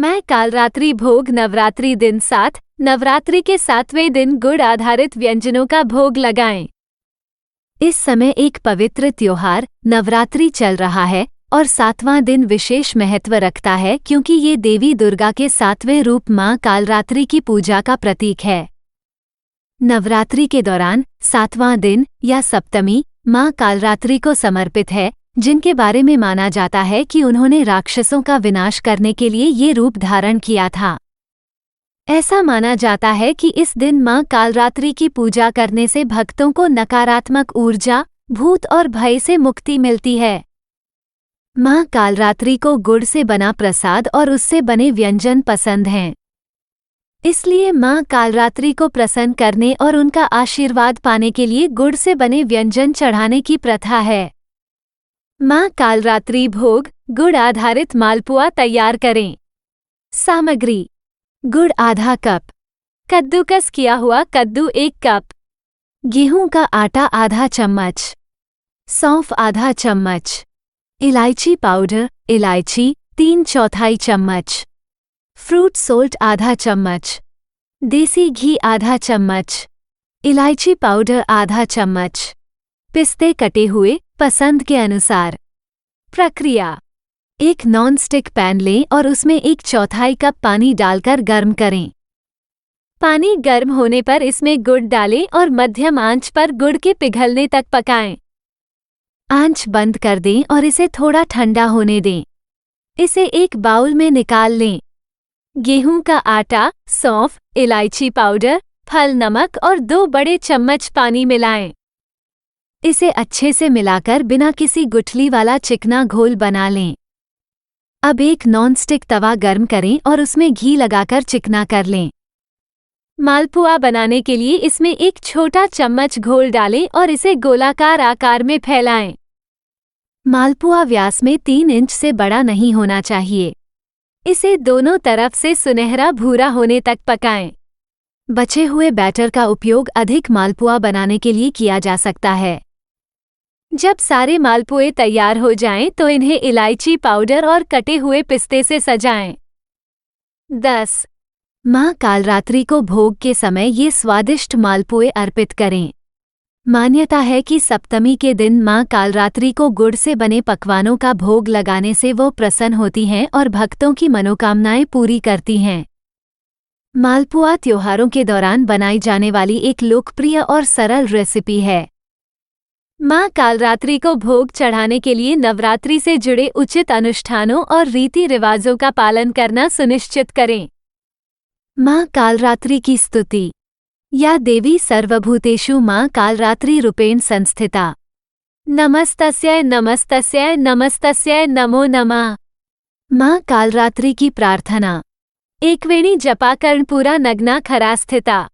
मैं कालरात्रि भोग नवरात्रि दिन 7 नवरात्रि के 7वें दिन गुड़ आधारित व्यंजनों का भोग लगाएं। इस समय एक पवित्र त्योहार नवरात्रि चल रहा है और 7वां दिन विशेष महत्व रखता है क्योंकि ये देवी दुर्गा के 7वें रूप मां कालरात्रि की पूजा का प्रतीक है। नवरात्रि के दौरान 7वां दिन या सप्तमी मां कालरात्रि को समर्पित है, जिनके बारे में माना जाता है कि उन्होंने राक्षसों का विनाश करने के लिए ये रूप धारण किया था। ऐसा माना जाता है कि इस दिन मां कालरात्रि की पूजा करने से भक्तों को नकारात्मक ऊर्जा, भूत और भय से मुक्ति मिलती है। मां कालरात्रि को गुड़ से बना प्रसाद और उससे बने व्यंजन पसंद हैं। इसलिए मां कालरात्रि को प्रसन्न करने और उनका आशीर्वाद पाने के लिए गुड़ से बने व्यंजन चढ़ाने की प्रथा है। मां कालरात्रि भोग गुड़ आधारित मालपुआ तैयार करें। सामग्री: गुड़ आधा कप, कद्दूकस किया हुआ कद्दू 1 कप, गेहूं का आटा आधा चम्मच, सौंफ आधा चम्मच, इलायची पाउडर इलायची 3/4 चम्मच, फ्रूट सोल्ट आधा चम्मच, देसी घी आधा चम्मच, इलायची पाउडर आधा चम्मच, पिस्ते कटे हुए पसंद के अनुसार। प्रक्रिया: एक नॉन स्टिक पैन लें और उसमें 1/4 कप पानी डालकर गर्म करें। पानी गर्म होने पर इसमें गुड़ डालें और मध्यम आंच पर गुड़ के पिघलने तक पकाएं। आंच बंद कर दें और इसे थोड़ा ठंडा होने दें। इसे एक बाउल में निकाल लें। गेहूं का आटा, सौंफ, इलायची पाउडर, फल नमक और 2 बड़े चम्मच पानी मिलाएं। इसे अच्छे से मिलाकर बिना किसी गुठली वाला चिकना घोल बना लें। अब एक नॉन-स्टिक तवा गर्म करें और उसमें घी लगाकर चिकना कर लें। मालपुआ बनाने के लिए इसमें 1 छोटा चम्मच घोल डालें और इसे गोलाकार आकार में फैलाएं। मालपुआ व्यास में 3 इंच से बड़ा नहीं होना चाहिए। इसे दोनों तरफ से सुनहरा भूरा होने तक पकाएं। बचे हुए बैटर का उपयोग अधिक मालपुआ बनाने के लिए किया जा सकता है। जब सारे मालपुए तैयार हो जाएं तो इन्हें इलायची पाउडर और कटे हुए पिस्ते से सजाएं। 10. मां कालरात्रि को भोग के समय ये स्वादिष्ट मालपुए अर्पित करें। मान्यता है कि सप्तमी के दिन मां कालरात्रि को गुड़ से बने पकवानों का भोग लगाने से वो प्रसन्न होती हैं और भक्तों की मनोकामनाएं पूरी करती हैं। मालपुआ त्योहारों के दौरान बनाई जाने वाली एक लोकप्रिय और सरल रेसिपी है। मां कालरात्रि को भोग चढ़ाने के लिए नवरात्रि से जुड़े उचित अनुष्ठानों और रीति रिवाजों का पालन करना सुनिश्चित करें। मां कालरात्रि की स्तुति: या देवी सर्वभूतेषु मां कालरात्रि रूपेण संस्थिता, नमस्तस्यै नमस्तस्यै नमस्तस्यै नमो नमः। मां कालरात्रि की प्रार्थना: एकवेणी जपा कर्णपुरा नग्ना खरा स्थिता,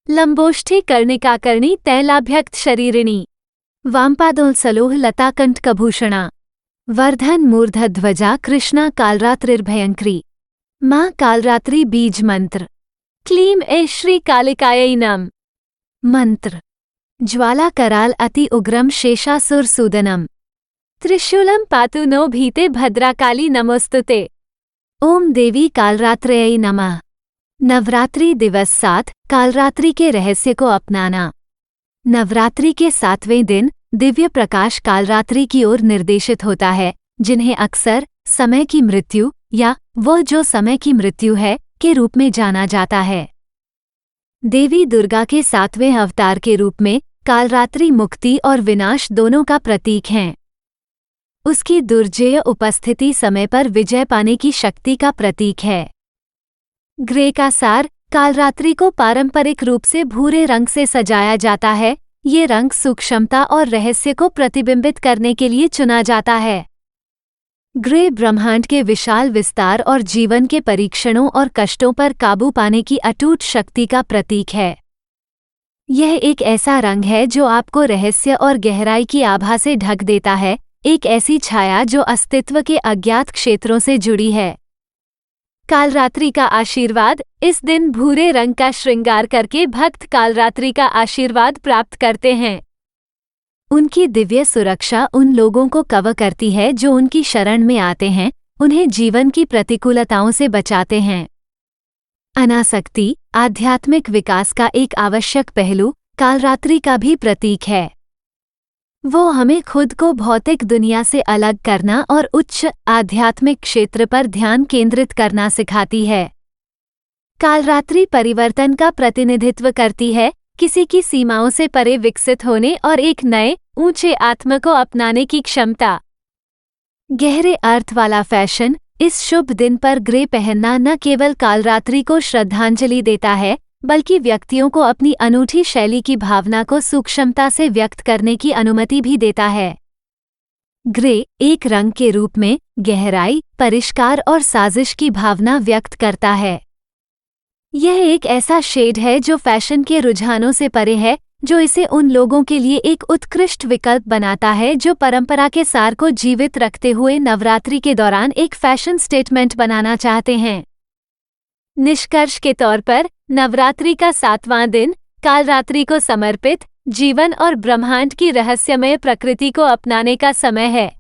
लंबोष्ठी कर्णिकाकर्णी तैलाभ्यक्त शरीरिणी, वामपादोत्सलोह लताकंठकभूषणा, वर्धन मूर्धध्वजा कृष्णा कालरात्रिर्भयंकरी। मां कालरात्रि बीज मंत्र: क्लीम ऐ श्री कालिकायै नमः। मंत्र: ज्वाला कराल अति उग्रम शेषासुर सूदनम, त्रिशूलम पातु नो भीते भद्राकाली नमोस्तुते। ओम देवी कालरात्रयै नमः। नवरात्रि दिवस 7 कालरात्रि के रहस्य को अपनाना। नवरात्रि के 7वें दिन दिव्य प्रकाश कालरात्रि की ओर निर्देशित होता है, जिन्हें अक्सर समय की मृत्यु या वह जो समय की मृत्यु है के रूप में जाना जाता है। देवी दुर्गा के 7वें अवतार के रूप में कालरात्रि मुक्ति और विनाश दोनों का प्रतीक हैं। उसकी दुर्जेय उपस्थिति समय पर विजय पाने की शक्ति का प्रतीक है। ग्रे का सार: कालरात्रि को पारंपरिक रूप से भूरे रंग से सजाया जाता है। ये रंग सूक्ष्मता और रहस्य को प्रतिबिंबित करने के लिए चुना जाता है। ग्रे ब्रह्मांड के विशाल विस्तार और जीवन के परीक्षणों और कष्टों पर काबू पाने की अटूट शक्ति का प्रतीक है। यह एक ऐसा रंग है जो आपको रहस्य और गहराई की आभा से ढक देता है, एक ऐसी छाया जो अस्तित्व के अज्ञात क्षेत्रों से जुड़ी है। कालरात्रि का आशीर्वाद: इस दिन भूरे रंग का श्रृंगार करके भक्त कालरात्रि का आशीर्वाद प्राप्त करते हैं। उनकी दिव्य सुरक्षा उन लोगों को कवर करती है जो उनकी शरण में आते हैं, उन्हें जीवन की प्रतिकूलताओं से बचाते हैं। अनासक्ति आध्यात्मिक विकास का एक आवश्यक पहलू कालरात्रि का भी प्रतीक है। वो हमें खुद को भौतिक दुनिया से अलग करना और उच्च आध्यात्मिक क्षेत्र पर ध्यान केंद्रित करना सिखाती है। कालरात्रि परिवर्तन का प्रतिनिधित्व करती है, किसी की सीमाओं से परे विकसित होने और एक नए ऊंचे आत्मा को अपनाने की क्षमता। गहरे अर्थ वाला फैशन इस शुभ दिन पर ग्रे पहनना न केवल कालरात्रि को श्रद्धांजलि देता है, बल्कि व्यक्तियों को अपनी अनूठी शैली की भावना को सूक्ष्मता से व्यक्त करने की अनुमति भी देता है। ग्रे एक रंग के रूप में गहराई, परिष्कार और साजिश की भावना व्यक्त करता है। यह एक ऐसा शेड है जो फैशन के रुझानों से परे है, जो इसे उन लोगों के लिए एक उत्कृष्ट विकल्प बनाता है जो परंपरा के सार को जीवित रखते हुए नवरात्रि के दौरान एक फैशन स्टेटमेंट बनाना चाहते हैं। निष्कर्ष के तौर पर नवरात्रि का 7वां दिन कालरात्रि को समर्पित जीवन और ब्रह्मांड की रहस्यमय प्रकृति को अपनाने का समय है।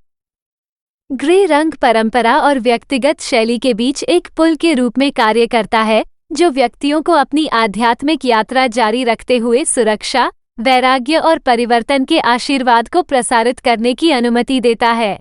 ग्रे रंग परंपरा और व्यक्तिगत शैली के बीच एक पुल के रूप में कार्य करता है, जो व्यक्तियों को अपनी आध्यात्मिक यात्रा जारी रखते हुए सुरक्षा, वैराग्य और परिवर्तन के आशीर्वाद को प्रसारित करने की अनुमति देता है।